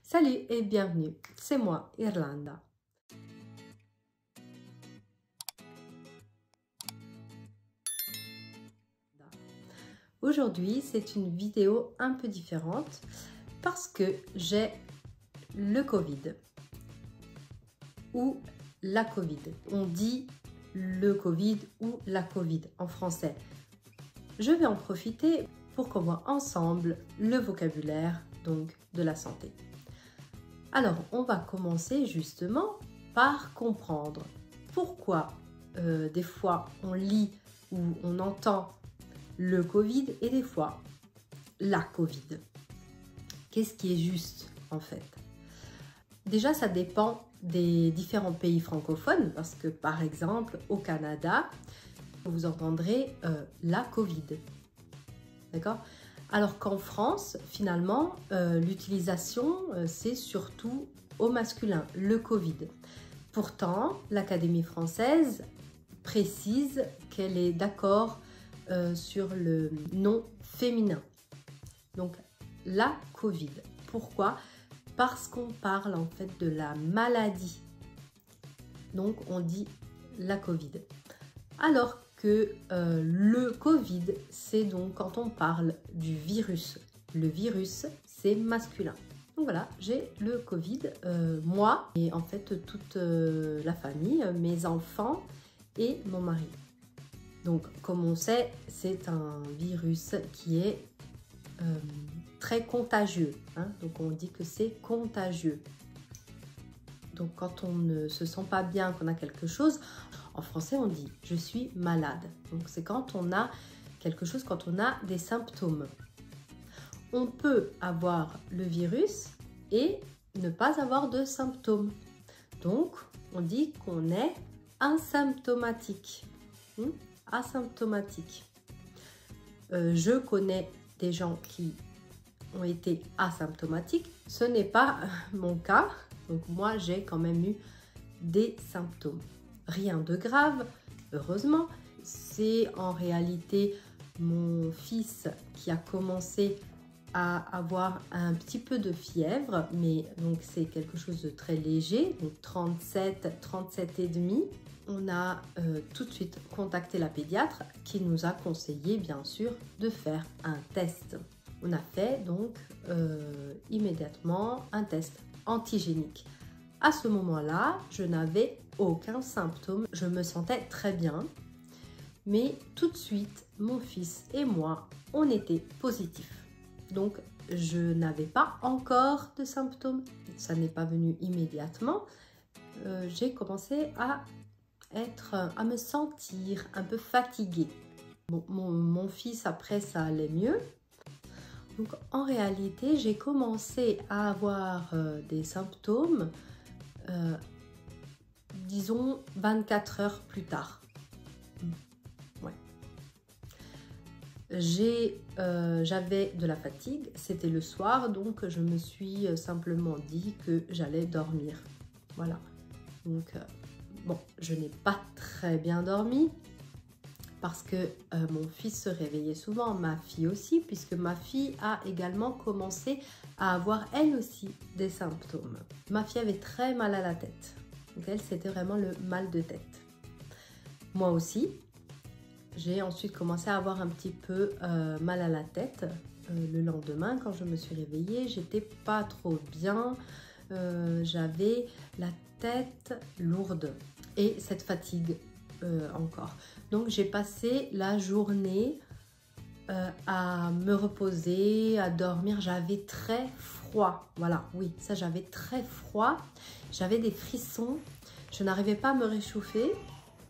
Salut et bienvenue, c'est moi, Irlanda. Aujourd'hui, c'est une vidéo un peu différente parce que j'ai le Covid ou la Covid. On dit le Covid ou la Covid en français. Je vais en profiter pour qu'on voit ensemble le vocabulaire donc de la santé. Alors, on va commencer justement par comprendre pourquoi des fois on lit ou on entend le Covid et des fois la Covid. Qu'est-ce qui est juste en fait? Déjà, ça dépend des différents pays francophones parce que par exemple au Canada, vous entendrez la Covid. D'accord? Alors qu'en France, finalement, l'utilisation, c'est surtout au masculin, le Covid. Pourtant, l'Académie française précise qu'elle est d'accord sur le nom féminin. Donc, la Covid. Pourquoi? Parce qu'on parle en fait de la maladie. Donc, on dit la Covid. Alors que le Covid, c'est donc quand on parle du virus. Le virus, c'est masculin. Donc voilà, j'ai le Covid, moi et en fait toute la famille, mes enfants et mon mari. Donc comme on sait, c'est un virus qui est très contagieux. Hein? Donc on dit que c'est contagieux. Donc quand on ne se sent pas bien, qu'on a quelque chose, en français on dit « je suis malade ». Donc c'est quand on a quelque chose, quand on a des symptômes. On peut avoir le virus et ne pas avoir de symptômes. Donc on dit qu'on est asymptomatique. Asymptomatique. Je connais des gens qui ont été asymptomatiques. Ce n'est pas mon cas. Donc moi, j'ai quand même eu des symptômes. Rien de grave, heureusement. C'est en réalité mon fils qui a commencé à avoir un petit peu de fièvre, mais donc c'est quelque chose de très léger, donc 37 et demi. On a tout de suite contacté la pédiatre qui nous a conseillé bien sûr de faire un test. On a fait donc immédiatement un test antigénique. À ce moment-là, je n'avais aucun symptôme, je me sentais très bien, mais tout de suite, mon fils et moi, on était positifs. Donc, je n'avais pas encore de symptômes, ça n'est pas venu immédiatement. J'ai commencé à me sentir un peu fatiguée. Bon, mon fils, après, ça allait mieux. Donc, en réalité, j'ai commencé à avoir des symptômes, disons, 24 heures plus tard. Ouais. J'avais de la fatigue, c'était le soir, donc je me suis simplement dit que j'allais dormir. Voilà. Donc, bon, je n'ai pas très bien dormi. Parce que mon fils se réveillait souvent, ma fille aussi, puisque ma fille a également commencé à avoir elle aussi des symptômes. Ma fille avait très mal à la tête, donc elle c'était vraiment le mal de tête. Moi aussi, j'ai ensuite commencé à avoir un petit peu mal à la tête. Le lendemain, quand je me suis réveillée, j'étais pas trop bien, j'avais la tête lourde et cette fatigue encore. Donc j'ai passé la journée à me reposer, à dormir. J'avais très froid. Voilà, oui, ça j'avais très froid. J'avais des frissons. Je n'arrivais pas à me réchauffer.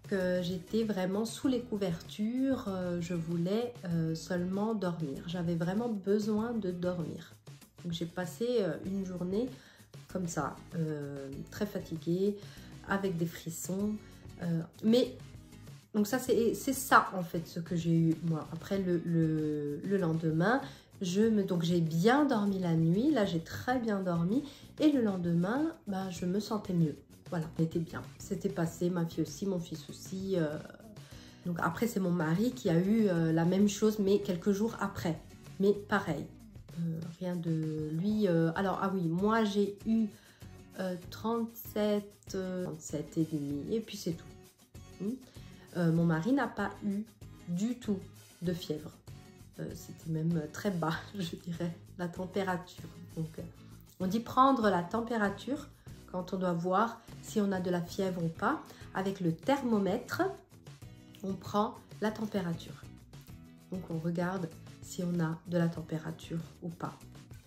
J'étais vraiment sous les couvertures. Je voulais seulement dormir. J'avais vraiment besoin de dormir. Donc j'ai passé une journée comme ça, très fatiguée, avec des frissons. Mais donc ça c'est ça en fait ce que j'ai eu moi. Après le lendemain, donc j'ai bien dormi la nuit, là j'ai très bien dormi et le lendemain bah, je me sentais mieux. Voilà, c'était bien, c'était passé, ma fille aussi, mon fils aussi. Donc après c'est mon mari qui a eu la même chose mais quelques jours après, mais pareil. rien de lui. Alors, ah oui, moi j'ai eu 37, 37 et demi, et puis c'est tout. Mon mari n'a pas eu du tout de fièvre. C'était même très bas, je dirais, la température. Donc, on dit prendre la température quand on doit voir si on a de la fièvre ou pas. Avec le thermomètre, on prend la température. Donc, on regarde si on a de la température ou pas.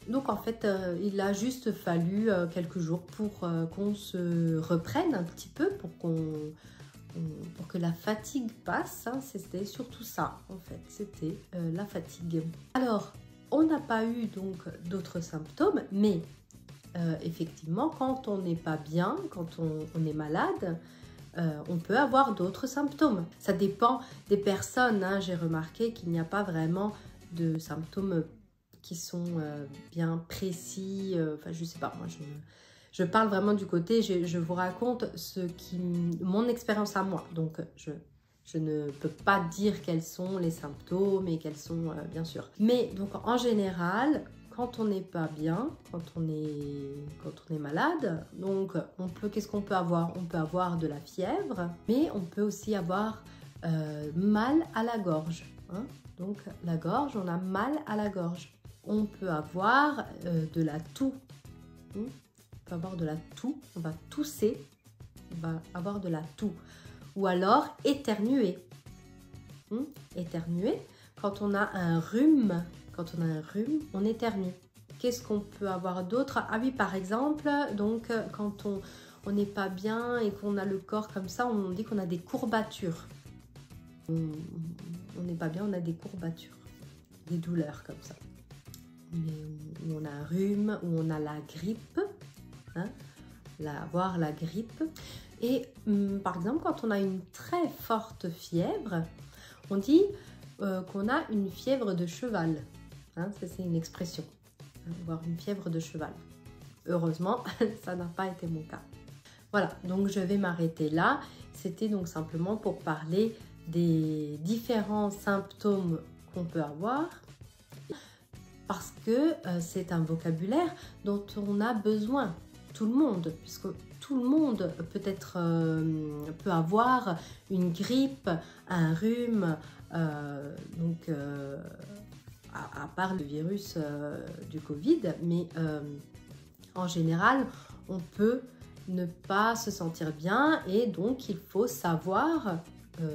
Donc, en fait, il a juste fallu quelques jours pour qu'on se reprenne un petit peu, pour que la fatigue passe, hein. C'était surtout ça, en fait, c'était la fatigue. Alors, on n'a pas eu donc d'autres symptômes, mais effectivement, quand on n'est pas bien, quand on est malade, on peut avoir d'autres symptômes. Ça dépend des personnes, hein. J'ai remarqué qu'il n'y a pas vraiment de symptômes qui sont bien précis. Enfin, je sais pas, moi je parle vraiment du côté, je vous raconte mon expérience à moi. Donc, je ne peux pas dire quels sont les symptômes et quels sont, bien sûr. Mais donc, en général, quand on n'est pas bien, quand on est malade, donc qu'est-ce qu'on peut avoir? On peut avoir de la fièvre, mais on peut aussi avoir mal à la gorge. Hein. Donc, la gorge, on a mal à la gorge. On peut avoir de la toux. On peut avoir de la toux, on va tousser, on va avoir de la toux. Ou alors éternuer. Éternuer, quand on a un rhume, on éternue. Qu'est-ce qu'on peut avoir d'autre? Ah oui, par exemple, donc quand on n'est pas bien et qu'on a le corps comme ça, on dit qu'on a des courbatures. On n'est pas bien, on a des courbatures, des douleurs comme ça. Où on a un rhume, où on a la grippe, hein, avoir la grippe. Et par exemple, quand on a une très forte fièvre, on dit qu'on a une fièvre de cheval. Hein, ça, c'est une expression, hein, avoir une fièvre de cheval. Heureusement, ça n'a pas été mon cas. Voilà, donc je vais m'arrêter là. C'était donc simplement pour parler des différents symptômes qu'on peut avoir, parce que c'est un vocabulaire dont on a besoin, tout le monde, puisque tout le monde peut avoir une grippe, un rhume, donc à part le virus du Covid, mais en général, on peut ne pas se sentir bien et donc il faut savoir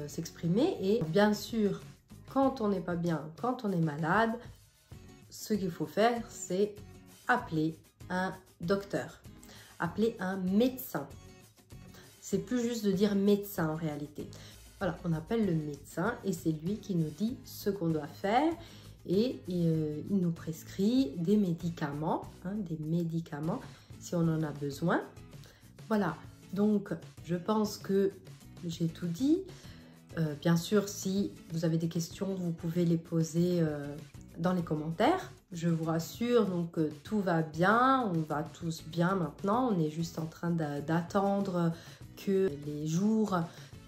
s'exprimer. Et bien sûr, quand on n'est pas bien, quand on est malade, ce qu'il faut faire, c'est appeler un docteur, appeler un médecin. C'est plus juste de dire médecin en réalité. Voilà, on appelle le médecin et c'est lui qui nous dit ce qu'on doit faire et il nous prescrit des médicaments, hein, si on en a besoin. Voilà, donc je pense que j'ai tout dit. Bien sûr, si vous avez des questions, vous pouvez les poser dans les commentaires. Je vous rassure, donc tout va bien, on va tous bien maintenant. On est juste en train d'attendre que les jours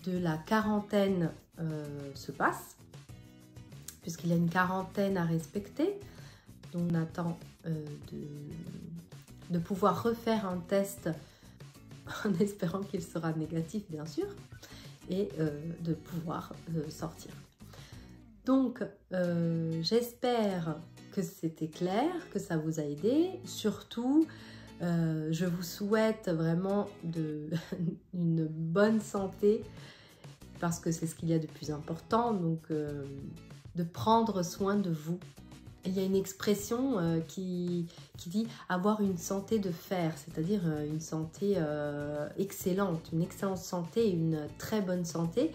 de la quarantaine se passent, puisqu'il y a une quarantaine à respecter. Donc on attend de pouvoir refaire un test en espérant qu'il sera négatif, bien sûr, et de pouvoir sortir. Donc, j'espère que c'était clair, que ça vous a aidé. Surtout, je vous souhaite vraiment une bonne santé, parce que c'est ce qu'il y a de plus important, donc de prendre soin de vous. Il y a une expression qui dit avoir une santé de fer, c'est-à-dire une santé excellente, une excellente santé, une très bonne santé.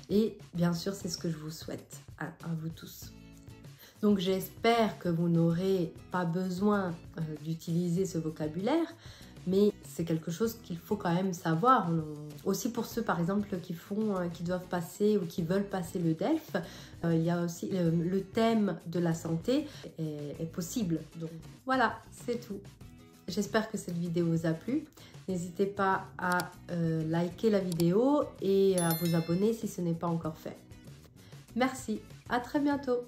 Et bien sûr, c'est ce que je vous souhaite à vous tous. Donc j'espère que vous n'aurez pas besoin d'utiliser ce vocabulaire, mais c'est quelque chose qu'il faut quand même savoir. Aussi pour ceux par exemple qui doivent passer ou qui veulent passer le DELF, il y a aussi le thème de la santé est possible. Donc voilà, c'est tout. J'espère que cette vidéo vous a plu. N'hésitez pas à liker la vidéo et à vous abonner si ce n'est pas encore fait. Merci, à très bientôt.